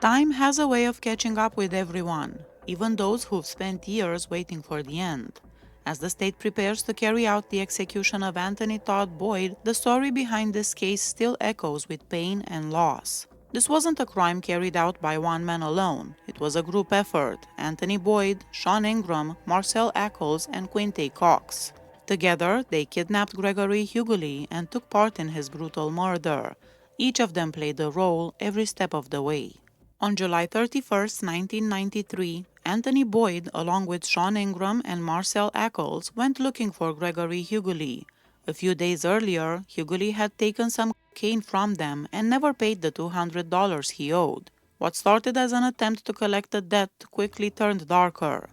Time has a way of catching up with everyone, even those who've spent years waiting for the end. As the state prepares to carry out the execution of Anthony Todd Boyd, the story behind this case still echoes with pain and loss. This wasn't a crime carried out by one man alone. It was a group effort: Anthony Boyd, Sean Ingram, Marcel Ackles, and Quinte Cox. Together, they kidnapped Gregory Hughley and took part in his brutal murder. Each of them played a role every step of the way. On July 31, 1993, Anthony Boyd, along with Sean Ingram and Marcel Ackles, went looking for Gregory Hughley. A few days earlier, Hughley had taken some cocaine from them and never paid the $200 he owed. What started as an attempt to collect the debt quickly turned darker.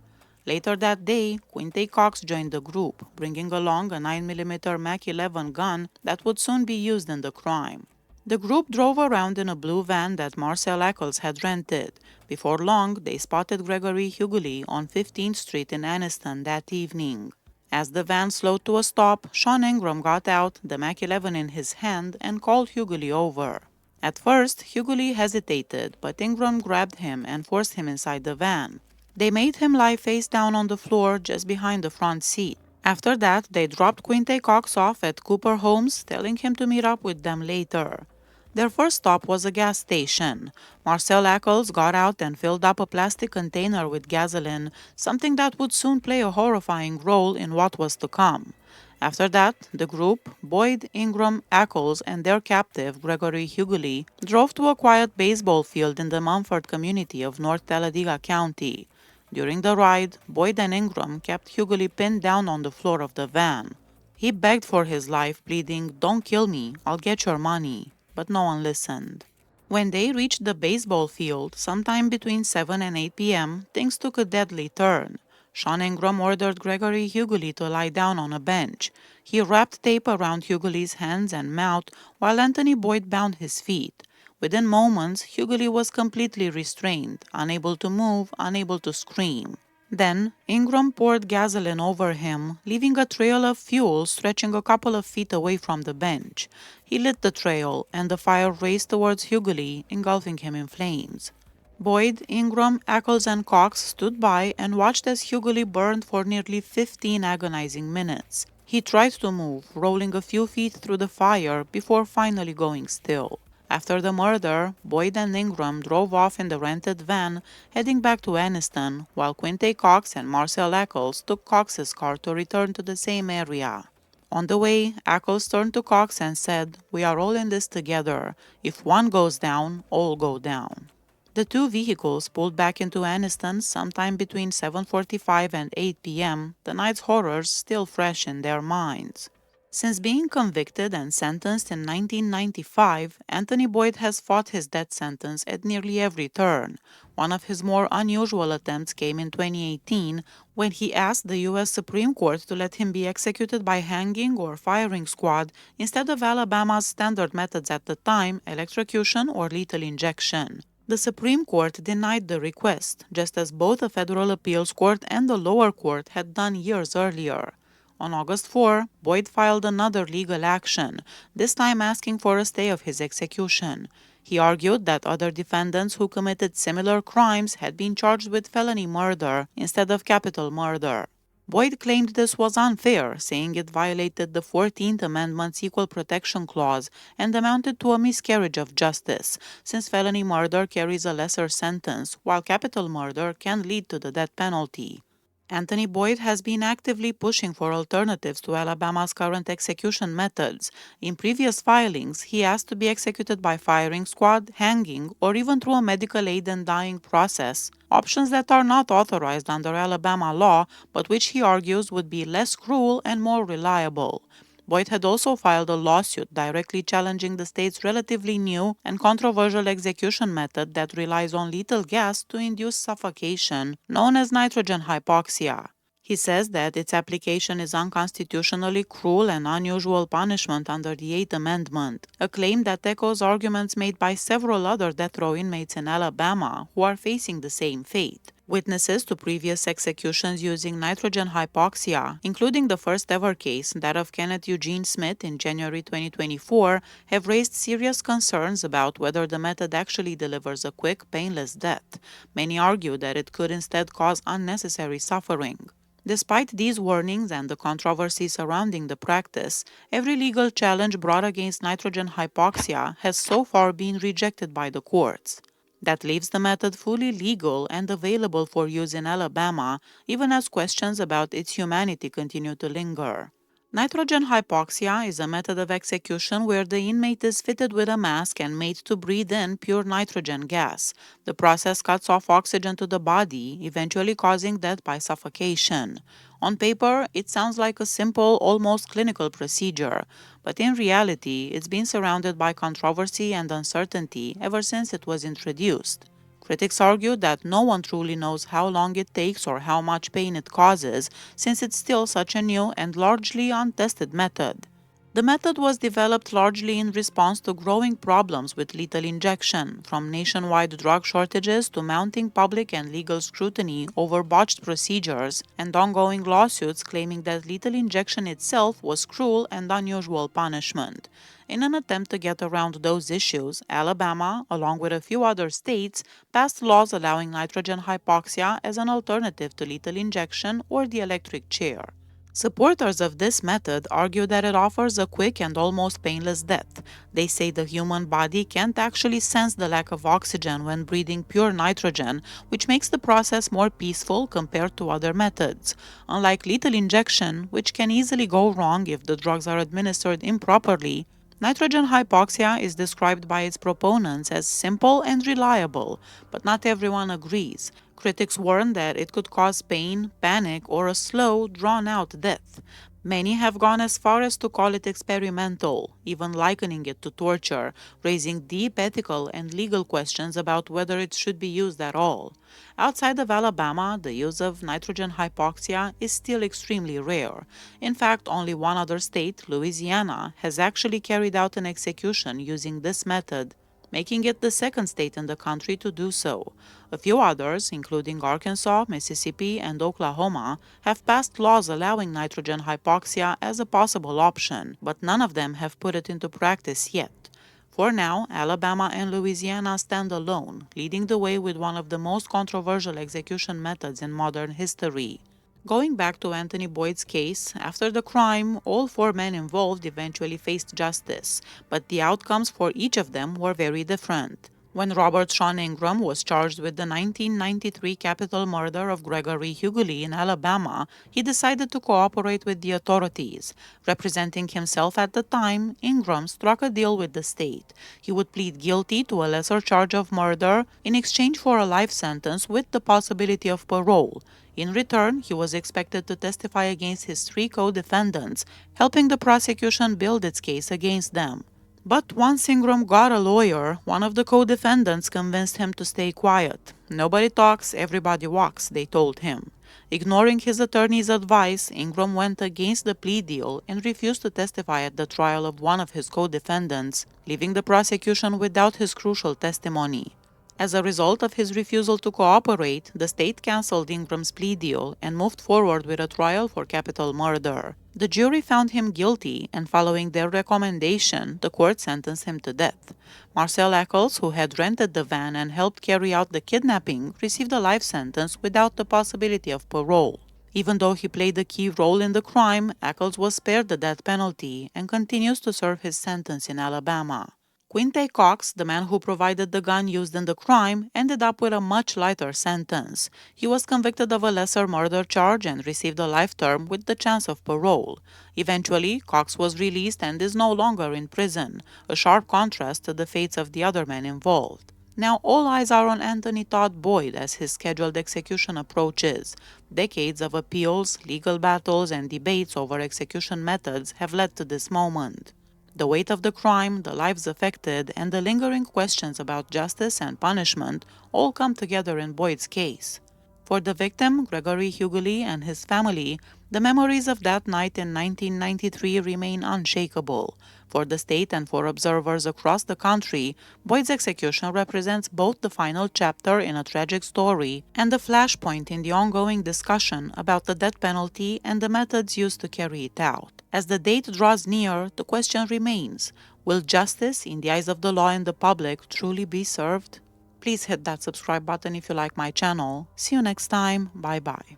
Later that day, Quinte Cox joined the group, bringing along a 9mm Mac 11 gun that would soon be used in the crime. The group drove around in a blue van that Marcel Ackles had rented. Before long, they spotted Gregory Hughley on 15th Street in Anniston that evening. As the van slowed to a stop, Sean Ingram got out, the Mac 11 in his hand, and called Hughley over. At first, Hughley hesitated, but Ingram grabbed him and forced him inside the van. They made him lie face down on the floor just behind the front seat. After that, they dropped Quinte Cox off at Cooper Homes, telling him to meet up with them later. Their first stop was a gas station. Marcel Ackles got out and filled up a plastic container with gasoline, something that would soon play a horrifying role in what was to come. After that, the group, Boyd, Ingram, Ackles, and their captive, Gregory Hughley, drove to a quiet baseball field in the Mumford community of North Talladega County. During the ride, Boyd and Ingram kept Hughley pinned down on the floor of the van. He begged for his life, pleading, "Don't kill me, I'll get your money." But no one listened. When they reached the baseball field, sometime between 7 and 8 p.m., things took a deadly turn. Sean Ingram ordered Gregory Hughley to lie down on a bench. He wrapped tape around Hughley's hands and mouth, while Anthony Boyd bound his feet. Within moments, Hughley was completely restrained, unable to move, unable to scream. Then, Ingram poured gasoline over him, leaving a trail of fuel stretching a couple of feet away from the bench. He lit the trail, and the fire raced towards Hughley, engulfing him in flames. Boyd, Ingram, Ackles, and Cox stood by and watched as Hughley burned for nearly 15 agonizing minutes. He tried to move, rolling a few feet through the fire before finally going still. After the murder, Boyd and Ingram drove off in the rented van, heading back to Anniston, while Quinte Cox and Marcel Ackles took Cox's car to return to the same area. On the way, Ackles turned to Cox and said, "We are all in this together. If one goes down, all go down." The two vehicles pulled back into Anniston sometime between 7:45 and 8 p.m., the night's horrors still fresh in their minds. Since being convicted and sentenced in 1995, Anthony Boyd has fought his death sentence at nearly every turn. One of his more unusual attempts came in 2018 when he asked the U.S. Supreme Court to let him be executed by hanging or firing squad instead of Alabama's standard methods at the time, electrocution or lethal injection. The Supreme Court denied the request, just as both the federal appeals court and the lower court had done years earlier. On August 4, Boyd filed another legal action, this time asking for a stay of his execution. He argued that other defendants who committed similar crimes had been charged with felony murder instead of capital murder. Boyd claimed this was unfair, saying it violated the 14th Amendment's Equal Protection Clause and amounted to a miscarriage of justice, since felony murder carries a lesser sentence, while capital murder can lead to the death penalty. Anthony Boyd has been actively pushing for alternatives to Alabama's current execution methods. In previous filings, he asked to be executed by firing squad, hanging, or even through a medical aid and dying process, options that are not authorized under Alabama law, but which he argues would be less cruel and more reliable. Boyd had also filed a lawsuit directly challenging the state's relatively new and controversial execution method that relies on lethal gas to induce suffocation, known as nitrogen hypoxia. He says that its application is unconstitutionally cruel and unusual punishment under the Eighth Amendment, a claim that echoes arguments made by several other death row inmates in Alabama who are facing the same fate. Witnesses to previous executions using nitrogen hypoxia, including the first ever case, that of Kenneth Eugene Smith in January 2024, have raised serious concerns about whether the method actually delivers a quick, painless death. Many argue that it could instead cause unnecessary suffering. Despite these warnings and the controversy surrounding the practice, every legal challenge brought against nitrogen hypoxia has so far been rejected by the courts. That leaves the method fully legal and available for use in Alabama, even as questions about its humanity continue to linger. Nitrogen hypoxia is a method of execution where the inmate is fitted with a mask and made to breathe in pure nitrogen gas. The process cuts off oxygen to the body, eventually causing death by suffocation. On paper, it sounds like a simple, almost clinical procedure, but in reality, it's been surrounded by controversy and uncertainty ever since it was introduced. Critics argue that no one truly knows how long it takes or how much pain it causes, since it's still such a new and largely untested method. The method was developed largely in response to growing problems with lethal injection, from nationwide drug shortages to mounting public and legal scrutiny over botched procedures and ongoing lawsuits claiming that lethal injection itself was cruel and unusual punishment. In an attempt to get around those issues, Alabama, along with a few other states, passed laws allowing nitrogen hypoxia as an alternative to lethal injection or the electric chair. Supporters of this method argue that it offers a quick and almost painless death. They say the human body can't actually sense the lack of oxygen when breathing pure nitrogen, which makes the process more peaceful compared to other methods. Unlike lethal injection, which can easily go wrong if the drugs are administered improperly, nitrogen hypoxia is described by its proponents as simple and reliable, but not everyone agrees. Critics warn that it could cause pain, panic, or a slow, drawn-out death. Many have gone as far as to call it experimental, even likening it to torture, raising deep ethical and legal questions about whether it should be used at all. Outside of Alabama, the use of nitrogen hypoxia is still extremely rare. In fact, only one other state, Louisiana, has actually carried out an execution using this method, making it the second state in the country to do so. A few others, including Arkansas, Mississippi, and Oklahoma, have passed laws allowing nitrogen hypoxia as a possible option, but none of them have put it into practice yet. For now, Alabama and Louisiana stand alone, leading the way with one of the most controversial execution methods in modern history. Going back to Anthony Boyd's case, after the crime, all four men involved eventually faced justice, but the outcomes for each of them were very different. When Robert Sean Ingram was charged with the 1993 capital murder of Gregory Hughley in Alabama, he decided to cooperate with the authorities. Representing himself at the time, Ingram struck a deal with the state. He would plead guilty to a lesser charge of murder in exchange for a life sentence with the possibility of parole. In return, he was expected to testify against his three co-defendants, helping the prosecution build its case against them. But once Ingram got a lawyer, one of the co-defendants convinced him to stay quiet. "Nobody talks, everybody walks," they told him. Ignoring his attorney's advice, Ingram went against the plea deal and refused to testify at the trial of one of his co-defendants, leaving the prosecution without his crucial testimony. As a result of his refusal to cooperate, the state canceled Ingram's plea deal and moved forward with a trial for capital murder. The jury found him guilty, and following their recommendation, the court sentenced him to death. Marcel Eccles, who had rented the van and helped carry out the kidnapping, received a life sentence without the possibility of parole. Even though he played a key role in the crime, Eccles was spared the death penalty and continues to serve his sentence in Alabama. Quinte Cox, the man who provided the gun used in the crime, ended up with a much lighter sentence. He was convicted of a lesser murder charge and received a life term with the chance of parole. Eventually, Cox was released and is no longer in prison, a sharp contrast to the fates of the other men involved. Now all eyes are on Anthony Todd Boyd as his scheduled execution approaches. Decades of appeals, legal battles, and debates over execution methods have led to this moment. The weight of the crime, the lives affected, and the lingering questions about justice and punishment all come together in Boyd's case. For the victim, Gregory Hughley, and his family, the memories of that night in 1993 remain unshakable. For the state and for observers across the country, Boyd's execution represents both the final chapter in a tragic story and a flashpoint in the ongoing discussion about the death penalty and the methods used to carry it out. As the date draws near, the question remains: will justice, in the eyes of the law and the public, truly be served? Please hit that subscribe button if you like my channel. See you next time. Bye bye.